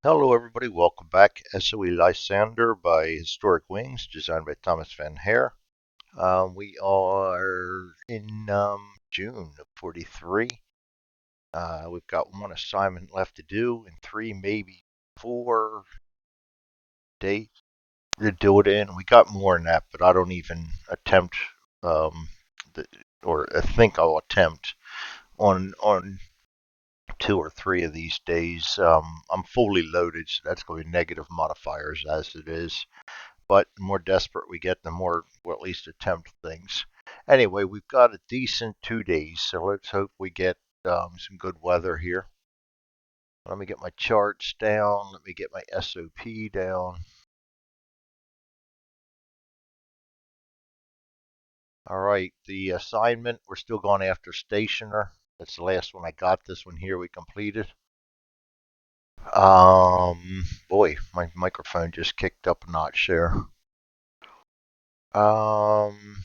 Hello everybody, welcome back. SOE Lysander by Historic Wings, designed by Thomas Van Hare. We are in June of 43. We've got one assignment left to do and 3, maybe 4 days to do it in. We got more than that, but I don't even attempt, um, or I think I'll attempt on 2 or 3 of these days. I'm fully loaded, so that's going to be negative modifiers as it is. But the more desperate we get, the more we'll at least attempt things. Anyway, we've got a decent 2 days, so let's hope we get some good weather here. Let me get my charts down. Let me get my SOP down. All right, the assignment, we're still going after stationer. That's the last one I got. This one here we completed. Boy, my microphone just kicked up a notch there. Um,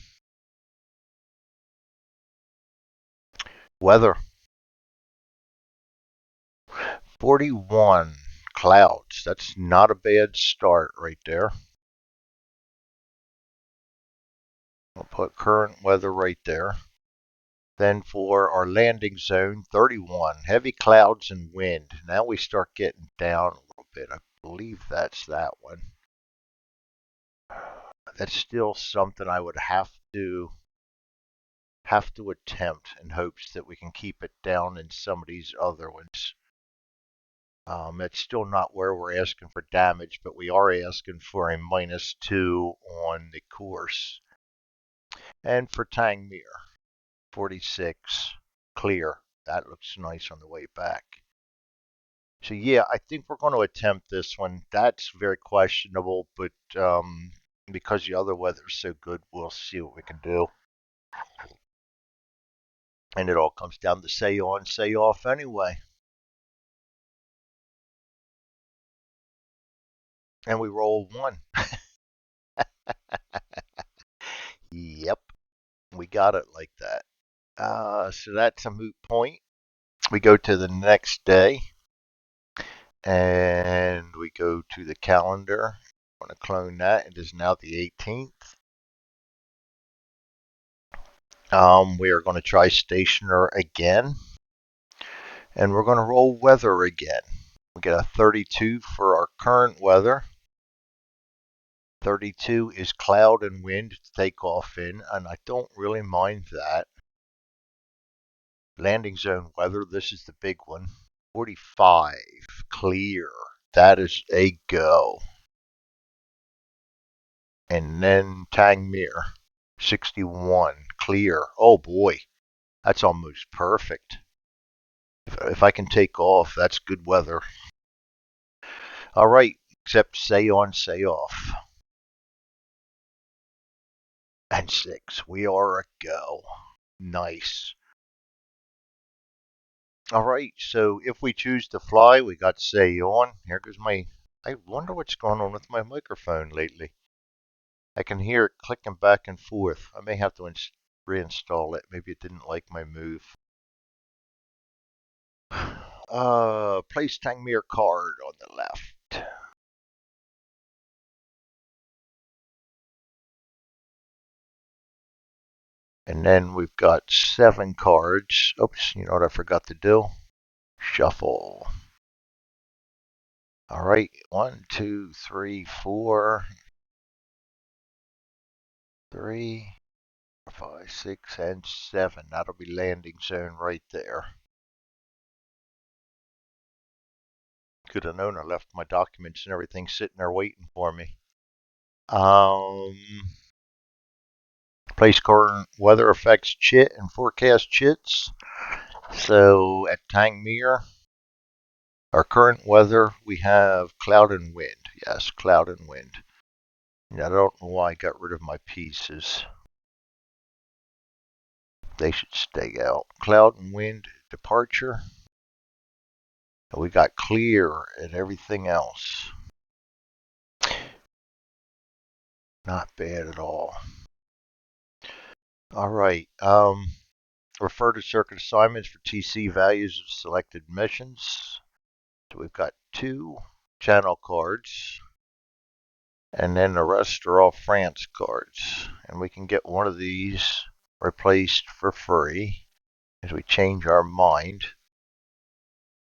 Weather. 41 clouds. That's not a bad start right there. I'll put current weather right there. Then for our landing zone, 31 heavy clouds and wind. Now we start getting down a little bit. I believe that's that one. That's still something I would have to attempt in hopes that we can keep it down in some of these other ones. It's still not where we're asking for damage, but we are asking for a -2 on the course. And for Tangmere, 46, clear. That looks nice on the way back. So yeah, I think we're going to attempt this one. That's very questionable, but because the other weather's so good, we'll see what we can do. And it all comes down to say on, say off anyway. And we roll 1. Yep, we got it like that. So that's a moot point. We go to the next day and we go to the calendar. I'm going to clone that. It is now the 18th. We are going to try stationer again, and we're going to roll weather again. We get a 32 for our current weather. 32 is cloud and wind to take off in, and I don't really mind that. Landing zone weather, this is the big one. 45, clear. That is a go. And then Tangmere, 61, clear. Oh boy, that's almost perfect. If I can take off, that's good weather. All right, except say on, say off. And 6, we are a go. Nice. All right, so if we choose to fly, we got say on. Here goes my. I wonder what's going on with my microphone lately. I can hear it clicking back and forth. I may have to reinstall it. Maybe it didn't like my move. Place Tangmere card on the left. And then we've got 7 cards. Oops, you know what I forgot to do? Shuffle. All right, 1, 2, 3, 4, 3, 5, 6, and 7. That'll be landing zone right there. Could have known I left my documents and everything sitting there waiting for me. Place current weather effects chit and forecast chits. So at Tangmere, our current weather, we have cloud and wind. Yes, cloud and wind. I don't know why I got rid of my pieces. They should stay out. Cloud and wind departure. And we got clear and everything else. Not bad at all. All right. Refer to circuit assignments for TC values of selected missions. So we've got 2, channel cards. And then the rest are all France cards. And we can get one of these replaced for free as we change our mind.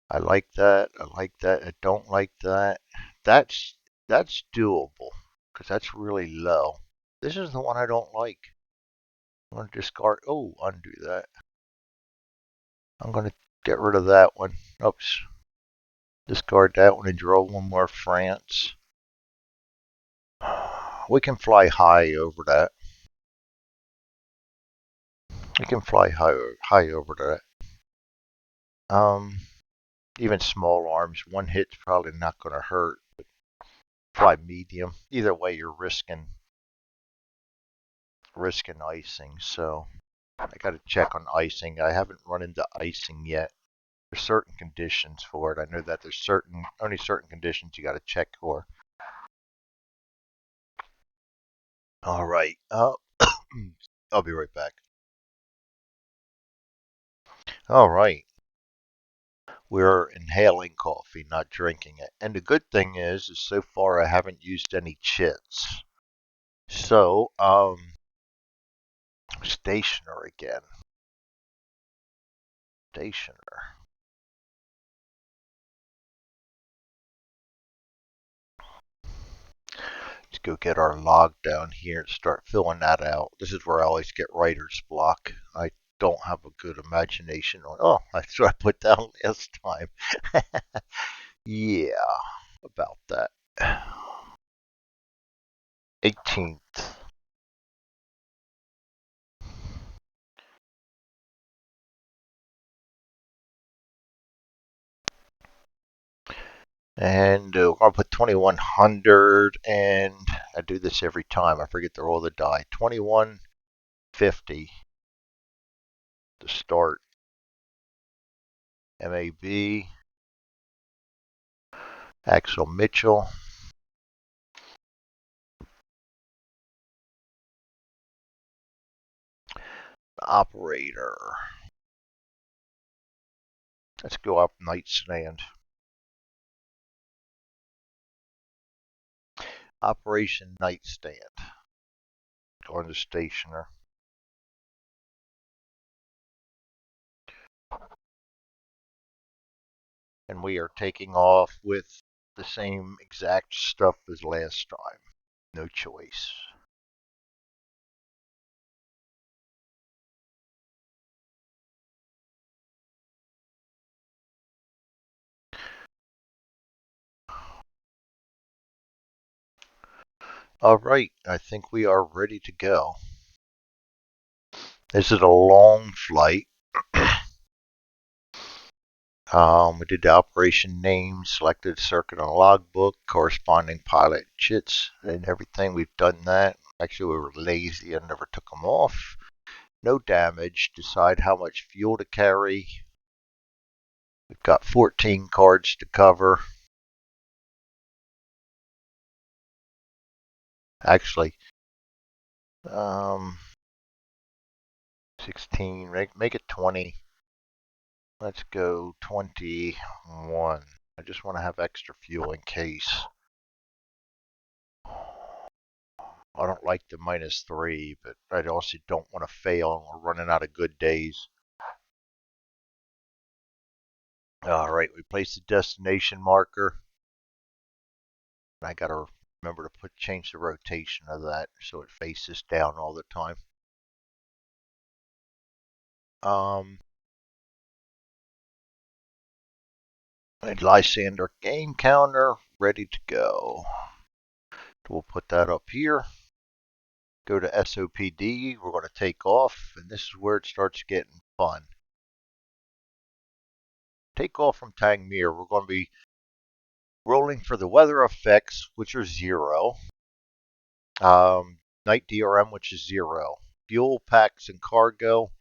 I like that. I like that. I don't like that. That's that's doable because that's really low. This is the one I don't like. I'm going to discard. Oh, undo that. I'm going to get rid of that one. Oops. Discard that one and draw one more France. We can fly high over that. We can fly high over that. Even small arms, one hit's probably not going to hurt. But fly medium. Either way, you're risking icing. So I got to check on icing. I haven't run into icing yet. There's certain conditions for it. I know that there's only certain conditions you got to check for. All right. I'll be right back. All right. We're inhaling coffee, not drinking it. And the good thing is so far I haven't used any chits. So, stationer again. Stationer. Let's go get our log down here and start filling that out. This is where I always get writer's block. I don't have a good imagination on. Oh, that's what I put down last time. Yeah, about that. 18th. And I'll put 2100, and I do this every time. I forget to roll the die. 2150 to start. MAB. Axel Mitchell. Operator. Let's go up nightstand. Operation Nightstand on the stationer. And we are taking off with the same exact stuff as last time. No choice. All right, I think we are ready to go. This is a long flight. We did the operation name, selected circuit on logbook, corresponding pilot chits, and everything. We've done that. Actually, we were lazy and never took them off. No damage. Decide how much fuel to carry. We've got 14 cards to cover. Actually, 16. Make it 20. Let's go 21. I just want to have extra fuel in case. I don't like the -3, but I also don't want to fail and we're running out of good days. All right, we place the destination marker. I got to remember to change the rotation of that so it faces down all the time. Lysander game counter ready to go. We'll put that up here. Go to SOPD. We're going to take off, and this is where it starts getting fun. Take off from Tangmere. We're going to be rolling for the weather effects, which are 0. Night DRM, which is 0. Fuel packs and cargo,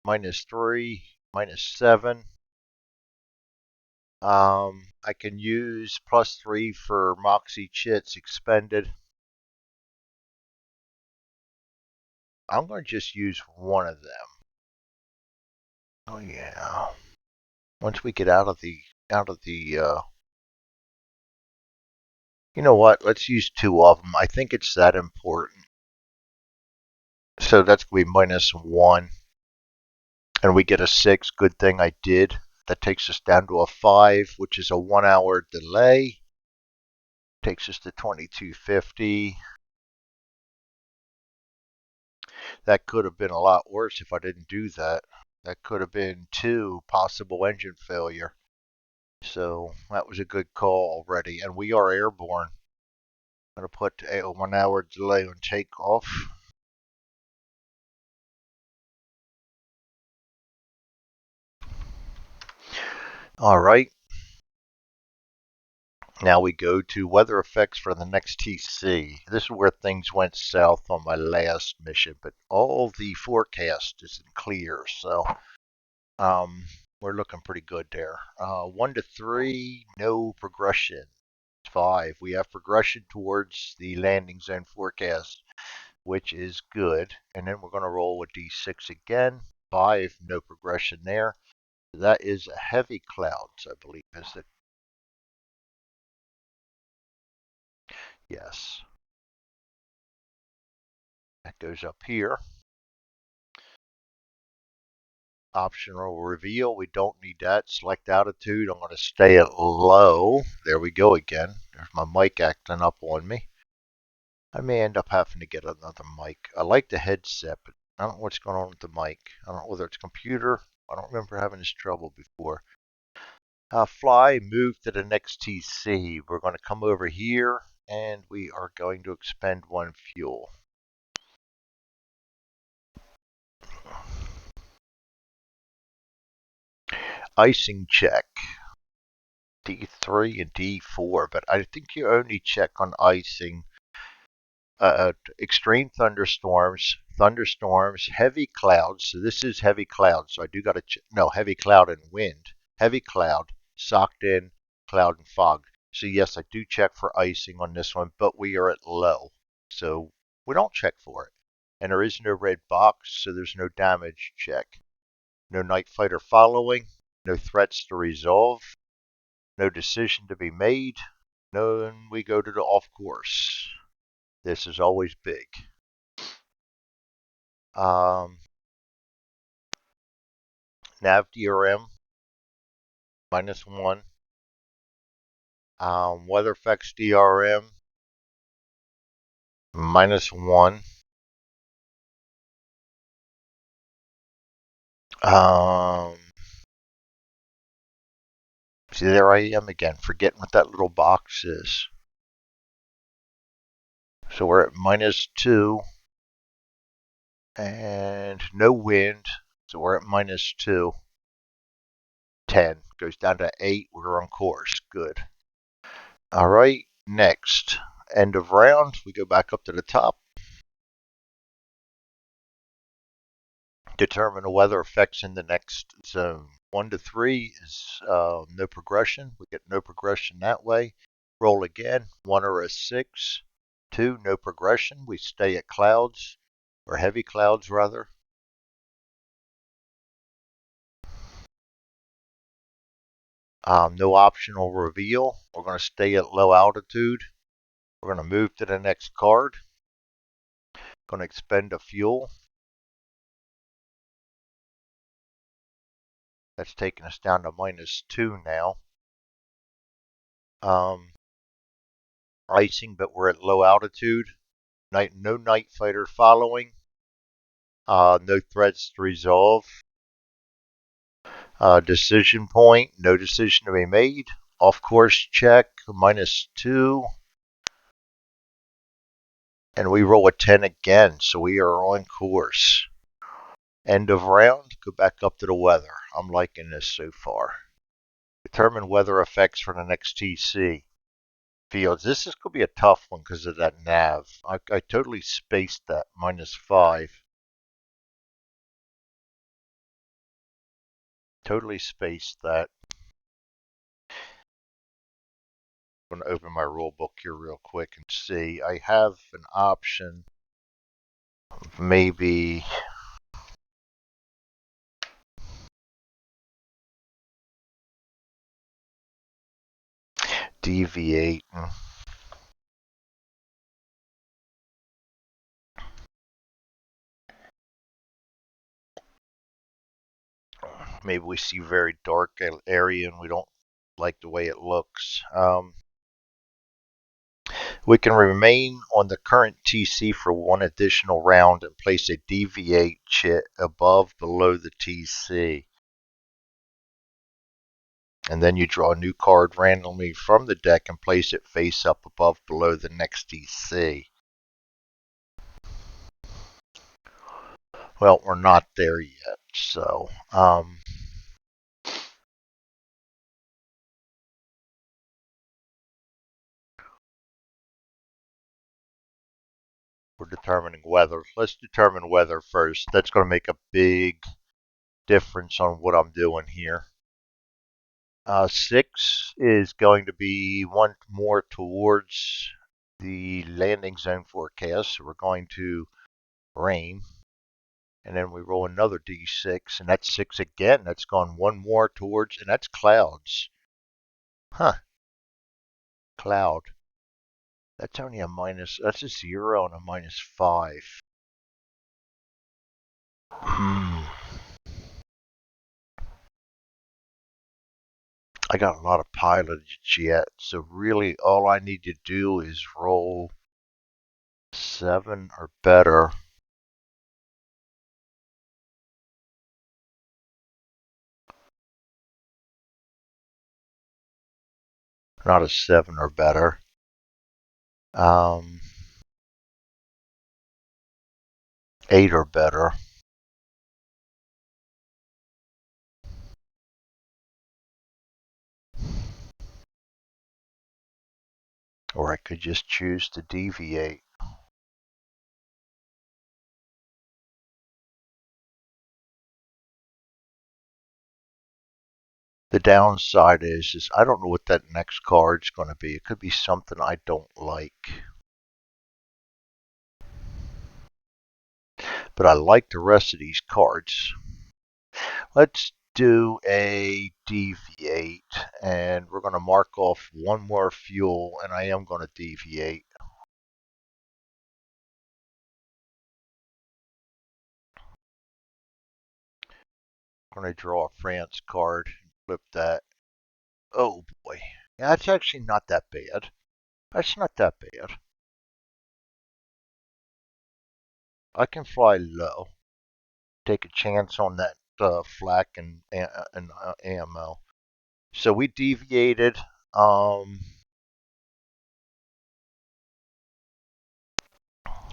-3, -7. I can use +3 for Moxie chits expended. I'm going to just use one of them. Oh yeah. Once we get out of the You know what? Let's use two of them. I think it's that important. So that's going to be -1. And we get a 6. Good thing I did. That takes us down to a 5, which is a 1 hour delay. Takes us to 2250. That could have been a lot worse if I didn't do that. That could have been 2 possible engine failure. So that was a good call already. And we are airborne. I'm going to put a 1 hour delay on takeoff. All right. Now we go to weather effects for the next TC. This is where things went south on my last mission, but all the forecast is in clear, so um, we're looking pretty good there. 1 to 3, no progression. 5, we have progression towards the landing zone forecast, which is good. And then we're going to roll with D6 again. 5, no progression there. That is heavy clouds, I believe, is it? Yes. That goes up here. Optional reveal, we don't need that. Select altitude, I'm going to stay at low. There we go again. There's my mic acting up on me. I may end up having to get another mic. I like the headset, but I don't know what's going on with the mic. I don't know whether it's computer. I don't remember having this trouble before. Fly, move to the next TC. We're going to come over here and we are going to expend 1 fuel. Icing check. D3 and D4, but I think you only check on icing. Extreme thunderstorms, heavy clouds. So this is heavy clouds. So I do got to no heavy cloud and wind, heavy cloud, socked in, cloud and fog. So yes, I do check for icing on this one, but we are at low, so we don't check for it. And there is no red box, so there's no damage check. No night fighter following, no threats to resolve, no decision to be made. No, and we go to the off course. This is always big. Nav DRM -1. Weather effects DRM -1. See, there I am again, forgetting what that little box is. So we're at -2 and no wind. So we're at -2. 10 goes down to 8. We're on course. Good. All right. Next, end of round. We go back up to the top. Determine the weather effects in the next zone. 1 to 3 is no progression. We get no progression that way. Roll again. 1 or a 6. 2, no progression. We stay at clouds, or heavy clouds rather. No optional reveal. We're going to stay at low altitude. We're going to move to the next card. Going to expend a fuel. That's taking us down to -2 now. Icing, but we're at low altitude. No night fighter following. No threats to resolve. Decision point. No decision to be made. Off course check. -2. And we roll a 10 again, so we are on course. End of round. Go back up to the weather. I'm liking this so far. Determine weather effects for the next TC. Fields. This is going to be a tough one because of that nav. I totally spaced that -5. Totally spaced that. I'm going to open my rule book here real quick and see. I have an option of maybe deviate. Maybe we see very dark area and we don't like the way it looks. We can remain on the current TC for one additional round and place a deviate chit above below the TC. And then you draw a new card randomly from the deck and place it face up above below the next TC. Well, we're not there yet, so we're determining weather. Let's determine weather first. That's going to make a big difference on what I'm doing here. 6 is going to be one more towards the landing zone forecast. So we're going to rain. And then we roll another d6, and that's 6 again. That's gone one more towards, and that's clouds. Huh, cloud. That's only a minus, that's a 0 and a -5. Hmm. I got a lot of pilotage yet, so really all I need to do is roll 7 or better. Not a 7 or better. Um, 8 or better. Or I could just choose to deviate. The downside is I don't know what that next card's going to be. It could be something I don't like. But I like the rest of these cards. Let's do a deviate, and we're going to mark off one more fuel, and I am going to deviate. I'm going to draw a France card and flip that. Oh boy. Yeah, that's actually not that bad. That's not that bad. I can fly low. Take a chance on that flak and ammo. So we deviated.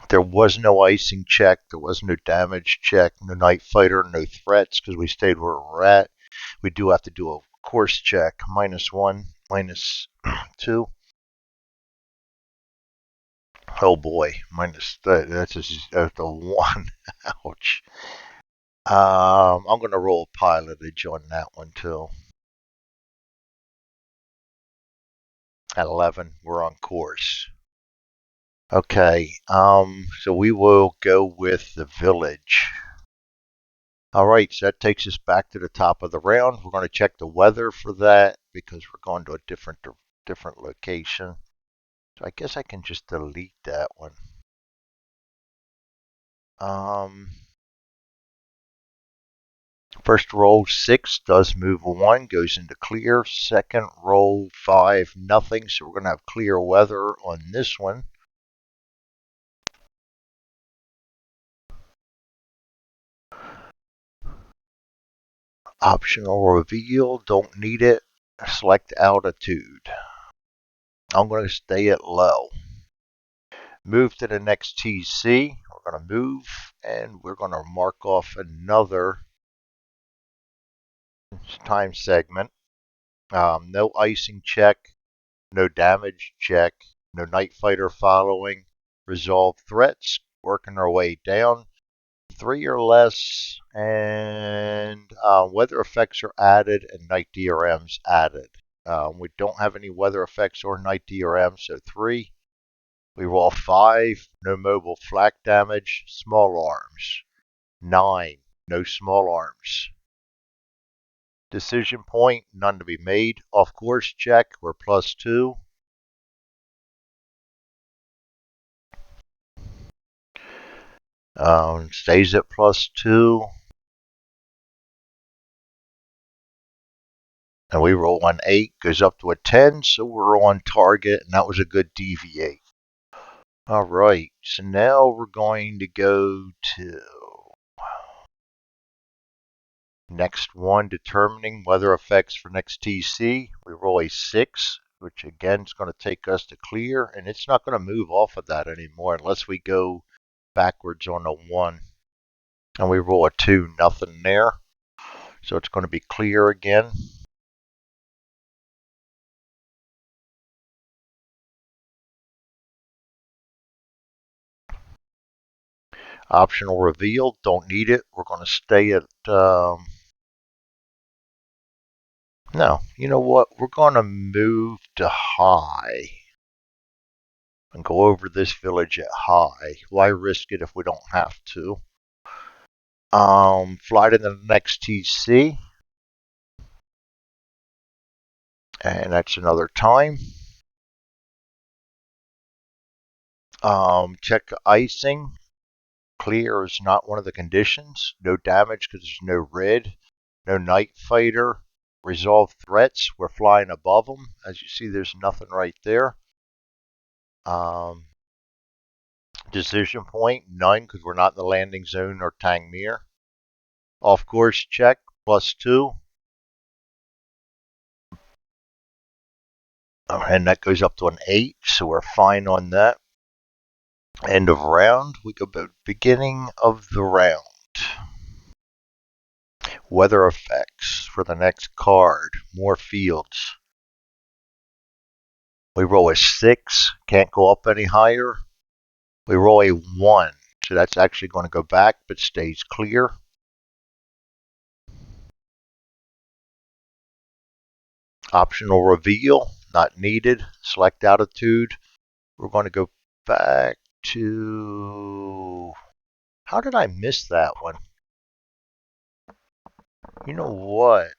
There was no icing check. There was no damage check. No night fighter. No threats because we stayed where we're at. We do have to do a course check. -1, -2. Oh boy, that's a 1. Ouch. I'm going to roll pilotage on that one too. At 11, we're on course. Okay, so we will go with the village. All right, so that takes us back to the top of the round. We're going to check the weather for that because we're going to a different location. So I guess I can just delete that one. First roll 6 does move 1, goes into clear. Second roll 5, nothing. So we're going to have clear weather on this one. Optional reveal, don't need it. Select altitude. I'm going to stay at low. Move to the next TC. We're going to move and we're going to mark off another time segment. No icing check, no damage check, no night fighter following. Resolve threats, working our way down. 3 or less, and weather effects are added and night DRMs added. We don't have any weather effects or night DRMs, so 3. We roll 5, no mobile flak damage, small arms. 9, no small arms. Decision point, none to be made. Off course check, we're +2. Stays at +2. And we roll an 8, goes up to a 10, so we're on target, and that was a good deviate. All right, so now we're going to go to next one, determining weather effects for next TC. We roll a 6, which again is going to take us to clear, and it's not going to move off of that anymore unless we go backwards on a 1. And we roll a 2, nothing there. So it's going to be clear again. Optional reveal, don't need it. We're going to stay at, no, you know what? We're going to move to high and go over this village at high. Why risk it if we don't have to? Fly to the next TC. And that's another time. Check icing. Clear is not one of the conditions. No damage because there's no red. No night fighter. Resolve threats. We're flying above them. As you see, there's nothing right there. Decision point, none because we're not in the landing zone or Tangmere. Off course check, +2. And that goes up to an 8, so we're fine on that. End of round. We go to beginning of the round. Weather effects for the next card. More fields. We roll a 6, can't go up any higher. We roll a 1, so that's actually going to go back but stays clear. Optional reveal, not needed. Select altitude. We're going to go back to... How did I miss that one? You know what?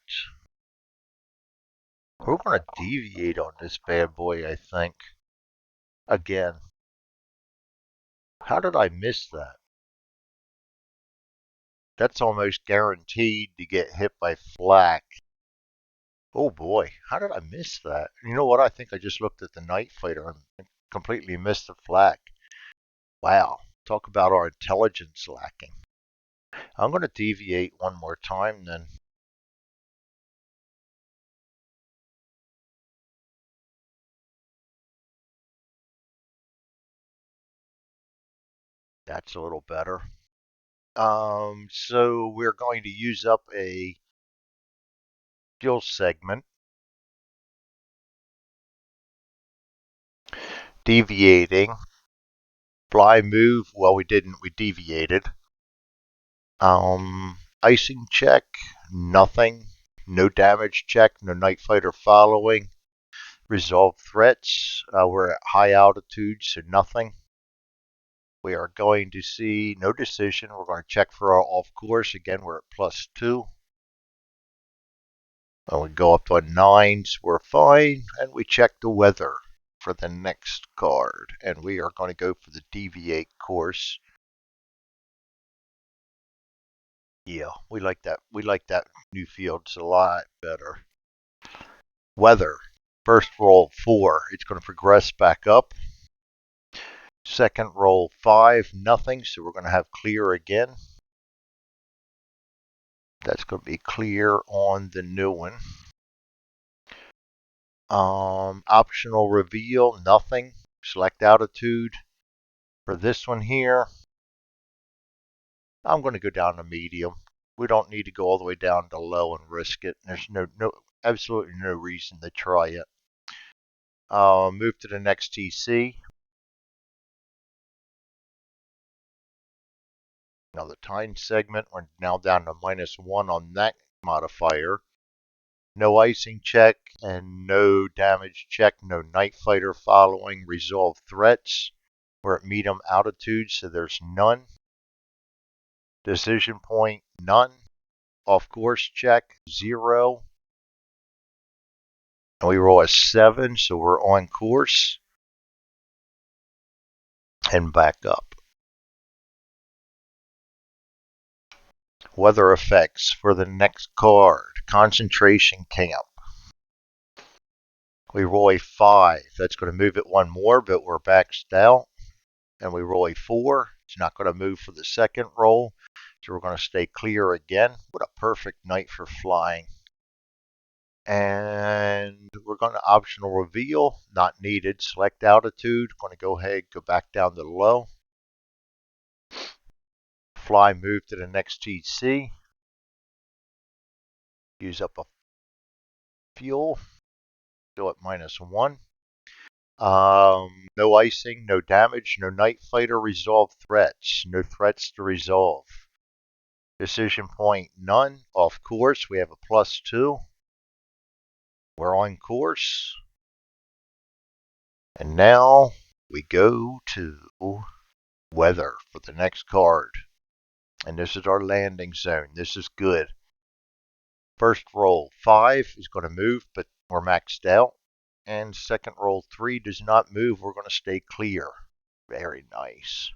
We're going to deviate on this bad boy, I think. Again. How did I miss that? That's almost guaranteed to get hit by flak. Oh boy, how did I miss that? You know what? I think I just looked at the night fighter and completely missed the flak. Wow, talk about our intelligence lacking. I'm going to deviate one more time then. That's a little better. So we're going to use up a skill segment. Deviating. Fly move. Well, we didn't. We deviated. Icing check. Nothing. No damage check. No night fighter following. Resolve threats. We're at high altitude, so nothing. We are going to see no decision. We're going to check for our off course. Again, we're at +2. And we go up to a 9, so we're fine. And we check the weather for the next card. And we are going to go for the deviate course. Yeah, we like that. We like that new field's a lot better. Weather. First roll 4. It's going to progress back up. Second roll 5, nothing. So we're going to have clear again. That's going to be clear on the new one. Optional reveal, nothing. Select altitude. For this one here, I'm going to go down to medium. We don't need to go all the way down to low and risk it. There's absolutely no reason to try it. Move to the next TC. Now the time segment, we're now down to -1 on that modifier. No icing check and no damage check. No night fighter following. Resolve threats. We're at medium altitude, so there's none. Decision point, none. Off course check, 0. And we roll a 7, so we're on course. And back up. Weather effects for the next card. Concentration camp. We roll a 5. That's going to move it one more, but we're maxed out. And we roll a 4. It's not going to move for the second roll. So we're going to stay clear again. What a perfect night for flying. And we're going to optional reveal. Not needed. Select altitude. Going to go ahead, go back down to low. Fly, move to the next TC. Use up a fuel. Go at -1. No icing, no damage, no night fighter, resolve threats. No threats to resolve. Decision point, none. Off course, we have a +2. We're on course. And now we go to weather for the next card. And this is our landing zone. This is good. First roll, 5 is going to move, but we're maxed out. And second roll, 3 does not move. We're going to stay clear. Very nice.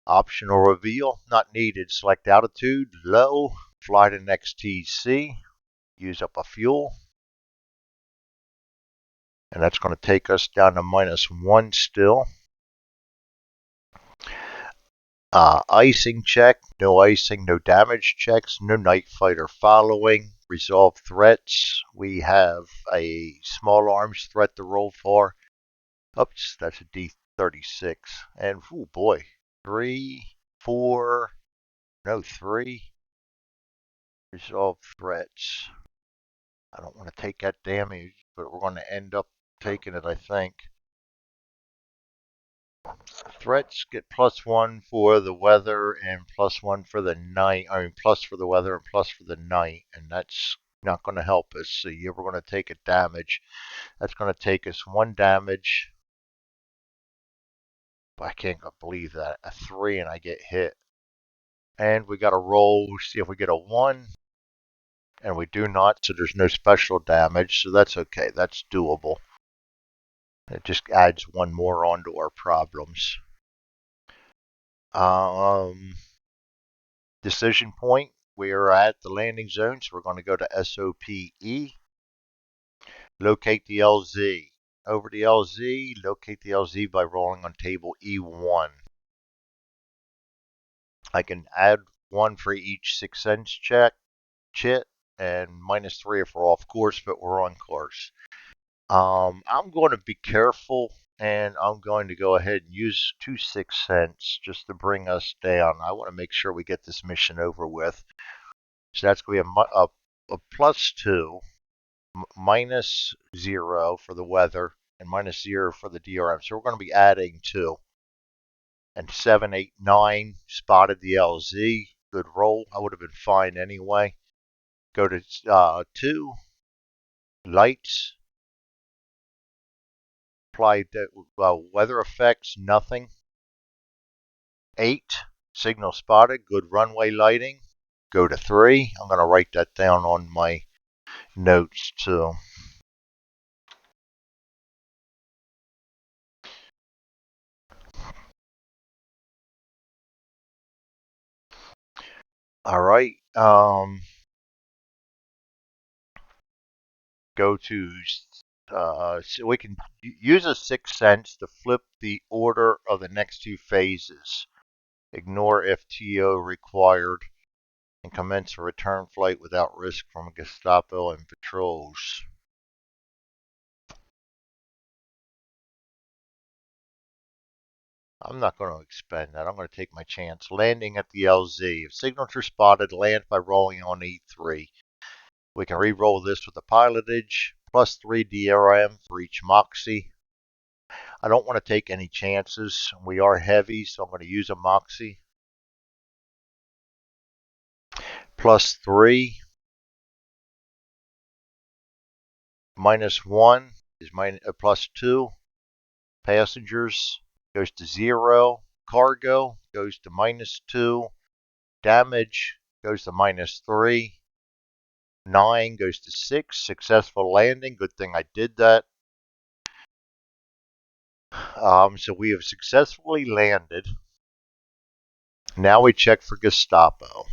Optional reveal, not needed. Select altitude, low. Fly to next TC. Use up a fuel. And that's going to take us down to -1 still. Icing check, no icing, no damage checks, no night fighter following. Resolve threats. We have a small arms threat to roll for. Oops, that's a D36. And, oh boy, 3, 4, no, 3. Resolve threats. I don't want to take that damage, but we're going to end up taking it, I think. Threats get +1 for the weather and +1 for the night. I mean, plus for the weather and plus for the night. And that's not going to help us. So we're going to take a damage. That's going to take us 1 damage. I can't believe that. A 3 and I get hit. And we got to roll, see if we get a 1. And we do not, so there's no special damage. So that's okay. That's doable. It just adds 1 more onto our problems. Decision point. We are at the landing zone, so we're going to go to SOPE. Locate the LZ. Over the LZ, locate the LZ by rolling on table E1. I can add 1 for each 6 sense check, chit, and -3 if we're off course, but we're on course. I'm going to be careful, and I'm going to go ahead and use 2 6 sense just to bring us down. I want to make sure we get this mission over with. So that's going to be a +2, -0 for the weather, and -0 for the DRM. So we're going to be adding 2. And 7, 8, 9 spotted the LZ. Good roll. I would have been fine anyway. Go to 2. Lights. Apply weather effects. Nothing. 8. Signal spotted. Good runway lighting. Go to 3. I'm going to write that down on my notes too. All right. Go to so we can use a 6 sense to flip the order of the next 2 phases. Ignore FTO required and commence a return flight without risk from Gestapo and patrols. I'm not going to expend that. I'm going to take my chance. Landing at the LZ. If signature spotted, land by rolling on E3. We can re-roll this with the pilotage. +3 DRM for each Moxie. I don't want to take any chances. We are heavy, so I'm going to use a Moxie. +3. -1 is +2. Passengers goes to 0. Cargo goes to -2. Damage goes to -3. 9 goes to 6. Successful landing. Good thing I did that. So we have successfully landed. Now we check for Gestapo.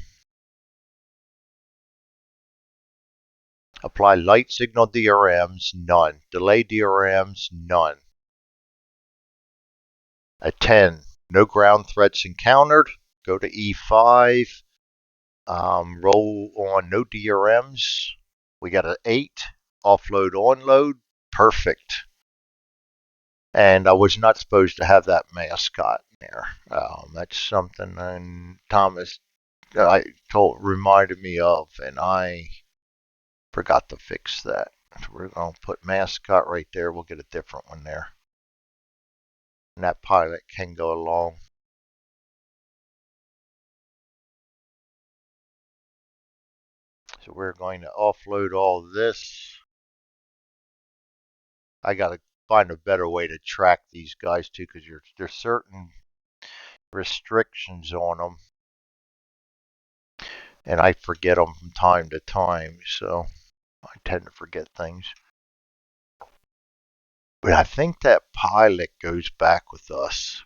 Apply light signal DRMs, none. Delay DRMs, none. At 10, no ground threats encountered. Go to E5. Roll on no DRMs. We got an 8. Offload, onload. Perfect. And I was not supposed to have that mascot there. That's something Thomas reminded me of, and I forgot to fix that. So we're going to put mascot right there. We'll get a different one there. And that pilot can go along. So we're going to offload all this. I got to find a better way to track these guys too, because there's certain restrictions on them, and I forget them from time to time. So I tend to forget things. But I think that pilot goes back with us.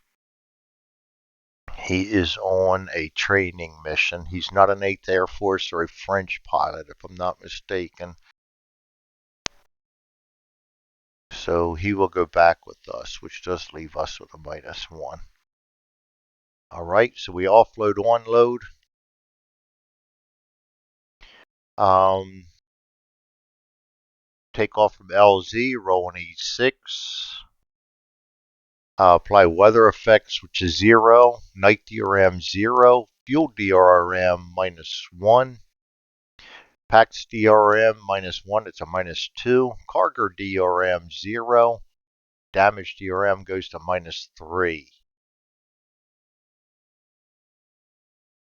He is on a training mission. He's not an 8th Air Force or a French pilot, if I'm not mistaken. So he will go back with us, which does leave us with a -1. All right, so we offload, onload. Take off from LZ, roll an E6. Apply weather effects, which is 0. Night DRM 0. Fuel DRM -1. Pax DRM -1. It's a -2. Cargo DRM 0. Damage DRM goes to -3.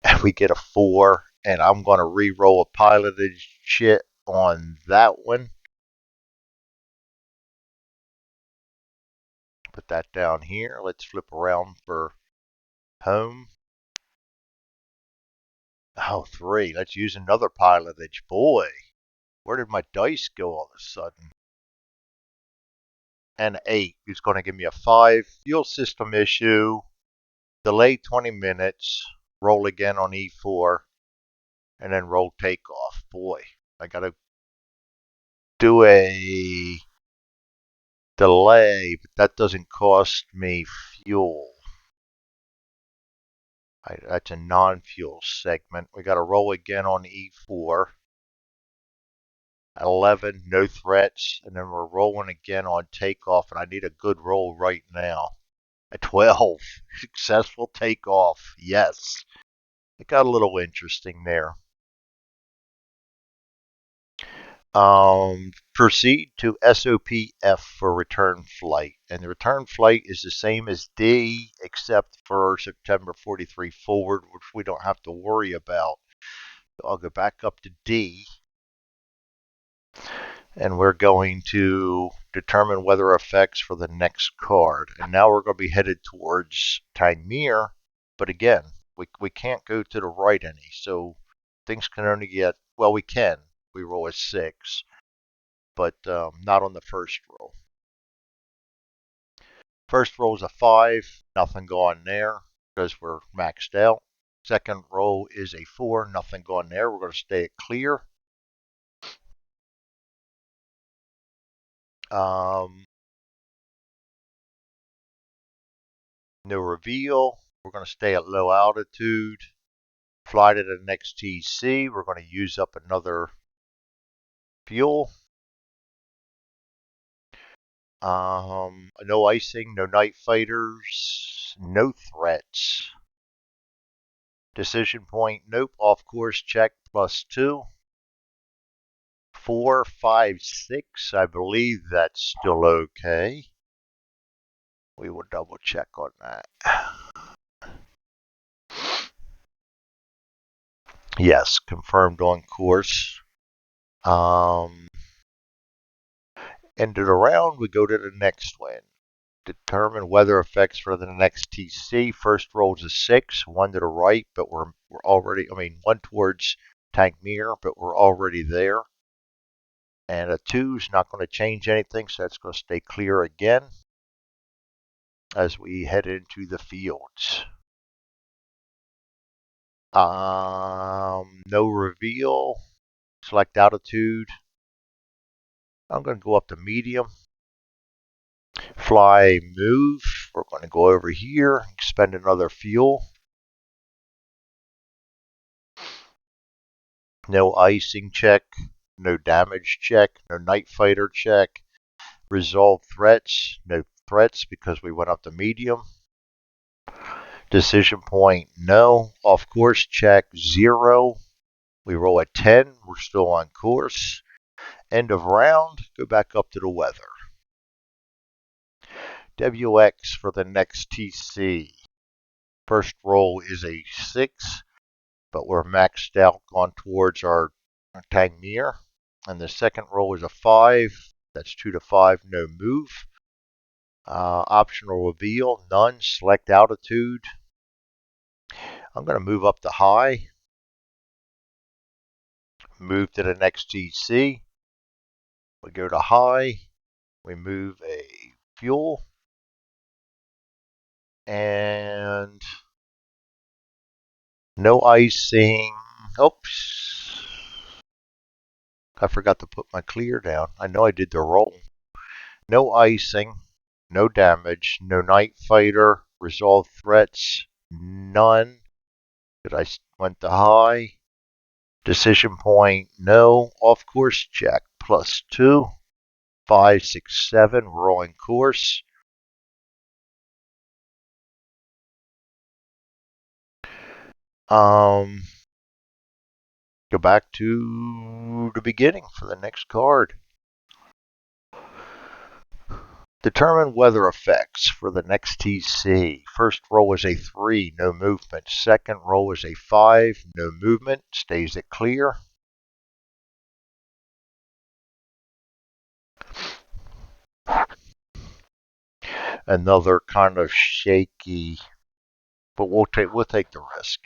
And we get a 4. And I'm going to re-roll a piloted shit on that one. Put that down here. Let's flip around for home. Oh, 3. Let's use another pilotage. Boy, where did my dice go all of a sudden? And 8 is going to give me a 5. Fuel system issue. Delay 20 minutes. Roll again on E4. And then roll takeoff. Boy, I got to do a delay, but that doesn't cost me fuel. That's a non-fuel segment. We got to roll again on E4. 11, no threats, and then we're rolling again on takeoff, and I need a good roll right now. A 12, successful takeoff, yes. It got a little interesting there. Proceed to SOPF for return flight. And the return flight is the same as D, except for September 43 forward, which we don't have to worry about. So I'll go back up to D. And we're going to determine weather effects for the next card. And now we're going to be headed towards Taimyr. But again, we can't go to the right any. So things can only get, well, we can. We roll a 6. But not on the first roll. First roll is a 5, nothing going there because we're maxed out. Second roll is a 4, nothing going there. We're going to stay at clear. No reveal. We're going to stay at low altitude. Fly to the next TC. We're going to use up another fuel. No icing, no night fighters, no threats. Decision point, nope. Off course check, +2. 4, 5, 6. I believe that's still okay. We will double check on that. Yes, confirmed on course. Ended around, we go to the next one. Determine weather effects for the next TC. First roll's a 6, 1 to the right, but we're already, 1 towards Taimyr, but we're already there. And a 2 is not going to change anything, so that's going to stay clear again as we head into the fields. No reveal. Select altitude. I'm going to go up to medium. Fly, move. We're going to go over here, expend another fuel. No icing check, no damage check, no night fighter check. Resolve threats, no threats because we went up to medium. Decision point, no. Off course check, 0. We roll a 10, we're still on course. End of round, go back up to the weather. WX for the next TC. First roll is a 6, but we're maxed out gone towards our Tangmere. And the second roll is a 5. That's 2 to 5, no move. Optional reveal, none. Select altitude. I'm going to move up to high. Move to the next TC. We go to high. We move a fuel. And no icing. Oops. I forgot to put my clear down. I know I did the roll. No icing. No damage. No night fighter. Resolve threats. None. I went to high. Decision point. No. Off course check. +2. 5, 6, 7. We're on course. Go back to the beginning for the next card. Determine weather effects for the next TC. First roll is a 3, no movement. Second roll is a 5, no movement. Stays it clear. Another kind of shaky, but we'll take the risk.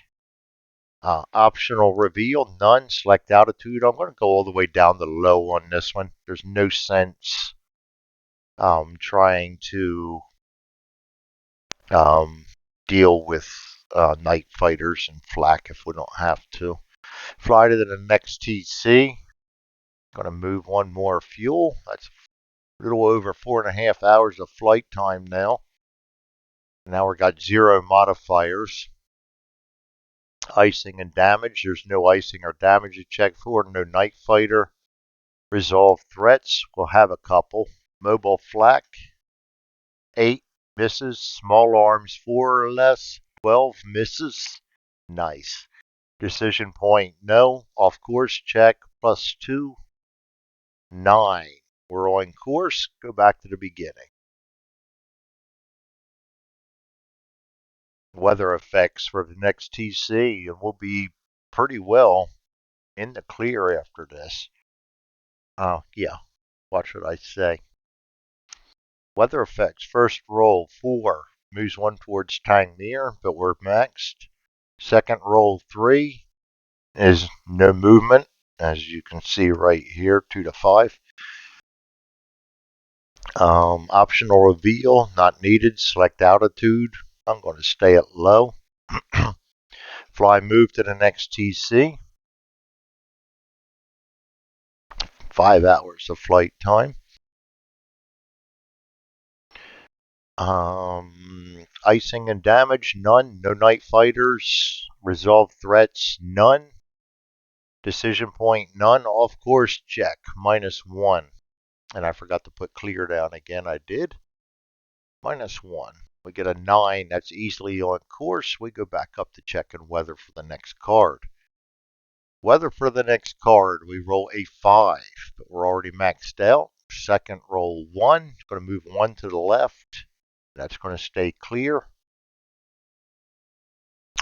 Optional reveal, none. Select altitude. I'm going to go all the way down to low on this one. There's no sense trying to deal with night fighters and flak if we don't have to. Fly to the next TC. Going to move one more fuel. That's a little over 4.5 hours of flight time now. Now we've got 0 modifiers. Icing and damage. There's no icing or damage to check for. No night fighter. Resolve threats. We'll have a couple. Mobile flak. 8 misses. Small arms 4 or less. 12 misses. Nice. Decision point, no. Off course check, +2. 9. We're on course. Go back to the beginning. Weather effects for the next TC, and we'll be pretty well in the clear after this. Yeah. What should I say? Weather effects. First roll, 4. Moves 1 towards Tangmere, but we're maxed. Second roll, 3. Is no movement, as you can see right here, 2 to 5. Optional reveal, not needed. Select altitude. I'm going to stay at low. Fly move to the next TC. 5 hours of flight time. Icing and damage, none. No night fighters. Resolve threats, none. Decision point, none. Off course check, -1. And I forgot to put clear down again. I did. -1. We get a 9. That's easily on course. We go back up to checking weather for the next card. Weather for the next card, we roll a 5, but we're already maxed out. Second roll 1. It's going to move 1 to the left. That's going to stay clear.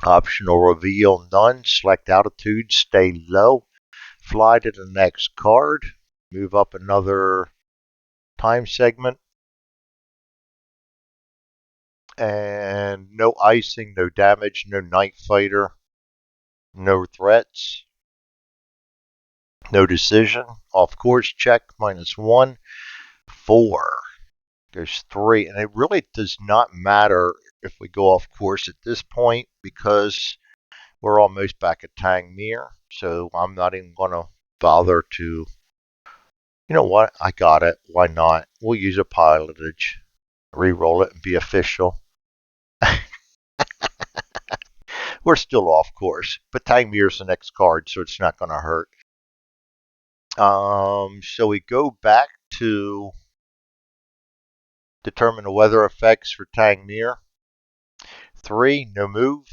Optional reveal, none. Select altitude, stay low. Fly to the next card. Move up another time segment. And no icing, no damage, no night fighter, no threats, no decision. Off course check, -1. 4. There's 3. And it really does not matter if we go off course at this point because we're almost back at Tangmere. So I'm not even going to bother to You know what? I got it. Why not? We'll use a pilotage. Reroll it and be official. We're still off course, but Tangmir's the next card, so it's not going to hurt. So we go back to determine the weather effects for Tangmir. 3, no move.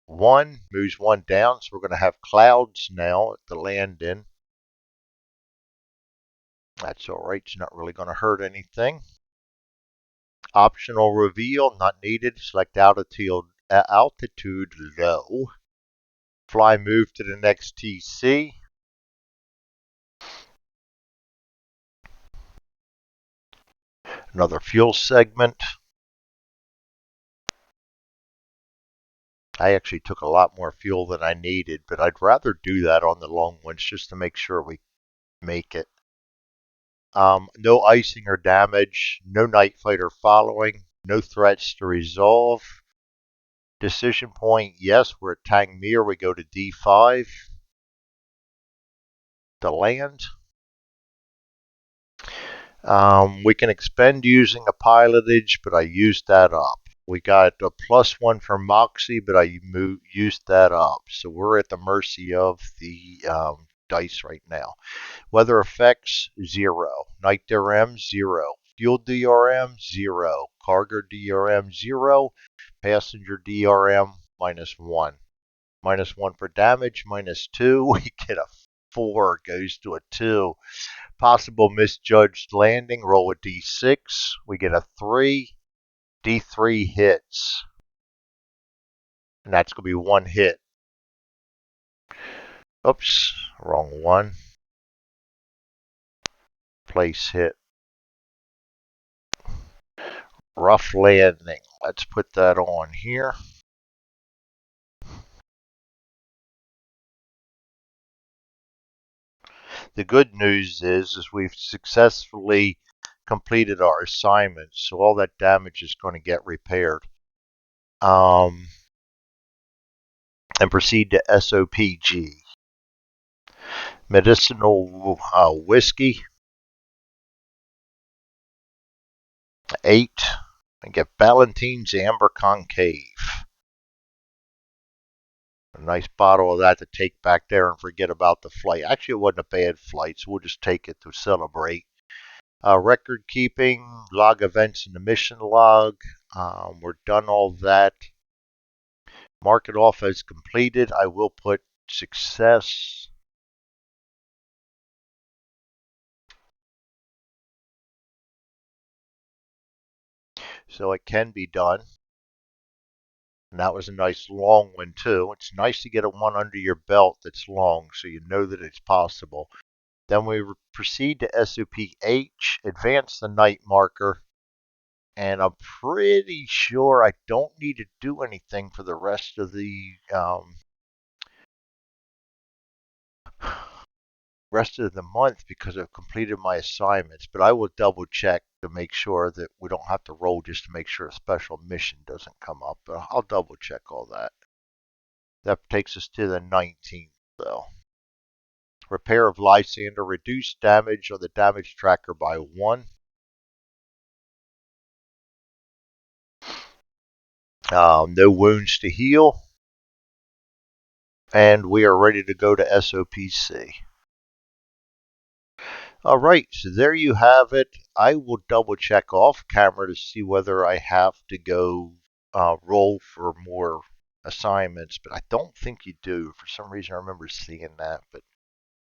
1 moves 1 down, so we're going to have clouds now at the land-in. That's all right. It's not really going to hurt anything. Optional reveal, not needed. Select altitude low. Fly move to the next TC. Another fuel segment. I actually took a lot more fuel than I needed, but I'd rather do that on the long ones just to make sure we make it. No icing or damage, no night fighter following, no threats to resolve. Decision point, yes, we're at Tangmir, we go to D5. To land. We can expend using a pilotage, but I used that up. We got a +1 for Moxie, but I used that up. So we're at the mercy of the dice right now. Weather effects, 0. Night DRM, 0. Fuel DRM, 0. Cargo DRM, 0. Passenger DRM, -1. -1 for damage, -2. We get a 4, goes to a 2. Possible misjudged landing, roll a d6. We get a 3. D3 hits. And that's going to be 1 hit. Oops, wrong one. Place hit. Rough landing. Let's put that on here. The good news is we've successfully completed our assignments, so all that damage is going to get repaired. And proceed to SOPG. Medicinal whiskey. 8. And get Ballantine's Amber Concave. A nice bottle of that to take back there and forget about the flight. Actually, it wasn't a bad flight, so we'll just take it to celebrate. Record keeping, log events in the mission log. We're done all that. Mark it off as completed. I will put success. So it can be done. And that was a nice long one too. It's nice to get a one under your belt that's long so you know that it's possible. Then we proceed to SOPH, advance the night marker, and I'm pretty sure I don't need to do anything for the rest of the month because I've completed my assignments, but I will double check to make sure that we don't have to roll just to make sure a special mission doesn't come up. But I'll double check all that. That takes us to the 19th, though. Repair of Lysander, reduce damage on the damage tracker by 1. No wounds to heal. And we are ready to go to SOPC. All right, so there you have it. I will double check off camera to see whether I have to go roll for more assignments, but I don't think you do. For some reason, I remember seeing that, but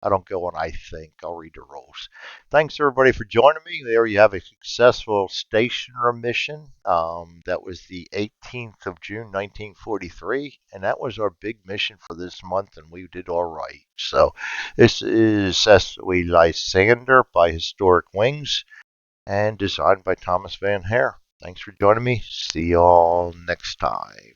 I don't go on I think. I'll read the rules. Thanks, everybody, for joining me. There you have a successful stationer mission. That was the 18th of June, 1943, and that was our big mission for this month, and we did all right. So this is SOE Lysander by Historic Wings and designed by Thomas Van Hare. Thanks for joining me. See y'all next time.